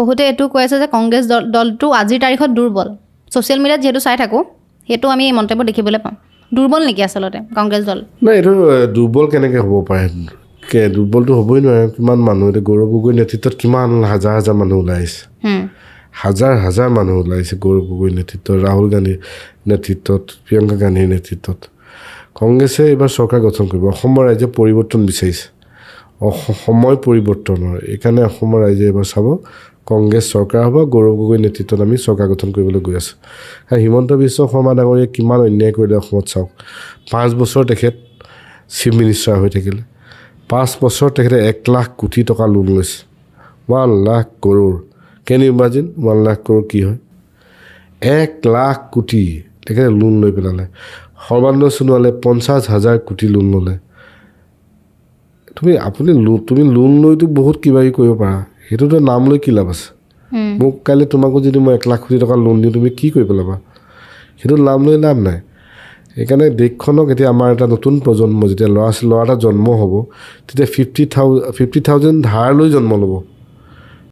বহুতে এইটো কৈ আছে যে কংগ্ৰেছ দলটো আজিৰ তাৰিখত দুৰ্বল ছ'চিয়েল মিডিয়াত যিহেতু চাই থাকোঁ সেইটো আমি এই মন্তব্য দেখিবলৈ পাওঁ দুৰ্বল নেকি আচলতে কংগ্ৰেছ দল নাই এইটো দুৰ্বল কেনেকৈ হ'ব পাৰে দুৰ্বলটো হ'বই নোৱাৰে কিমান মানুহ এতিয়া গৌৰৱ গগৈৰ নেতৃত্বত কিমান হাজাৰ হাজাৰ মানুহ ওলাই আহিছে হাজাৰ হাজাৰ মানুহ ওলাইছে গৌৰৱ গগৈৰ নেতৃত্বত ৰাহুল গান্ধীৰ নেতৃত্বত প্ৰিয়ংকা গান্ধীৰ নেতৃত্বত কংগ্ৰেছে এইবাৰ চৰকাৰ গঠন কৰিব অসমৰ ৰাইজে পৰিৱৰ্তন বিচাৰিছে সময় পৰিৱৰ্তনৰ এইকাৰণে অসমৰ ৰাইজে এইবাৰ চাব কংগ্ৰেছ চৰকাৰ হ'ব গৌৰৱ গগৈৰ নেতৃত্বত আমি চৰকাৰ গঠন কৰিবলৈ গৈ আছোঁ কাৰণ হিমন্ত বিশ্ব শৰ্মা ডাঙৰীয়াই কিমান অন্যায় কৰিলে অসমত চাওক 5 বছৰ তেখেত চিফ মিনিষ্টাৰ হৈ থাকিলে 5 বছৰ তেখেতে 1 লাখ কোটি টকা লোন লৈছে 1 লাখ কৰোৰ কেন ইউ ইমাজিন 1 লাখ কৰোৰ কি হয় 1 লাখ কোটি তেখেতে লোন লৈ পেলালে সৰ্বানন্দ সোণোৱালে 50,000 কোটি লোন ল'লে তুমি লোন লৈতো বহুত কিবা কিবি কৰিব পাৰা সেইটোতো নাম লৈ কি লাভ আছে মোক কাইলৈ তোমাকো যদি মই 1 লাখ কোটি টকা লোন দিওঁ তুমি কি কৰি পেলাবা সেইটো নাম লৈ লাভ নাই সেইকাৰণে দেশখনক এতিয়া আমাৰ এটা নতুন প্ৰজন্ম যেতিয়া ল'ৰা এটা জন্ম হ'ব তেতিয়া 50,000 ধাৰ লৈ জন্ম ল'ব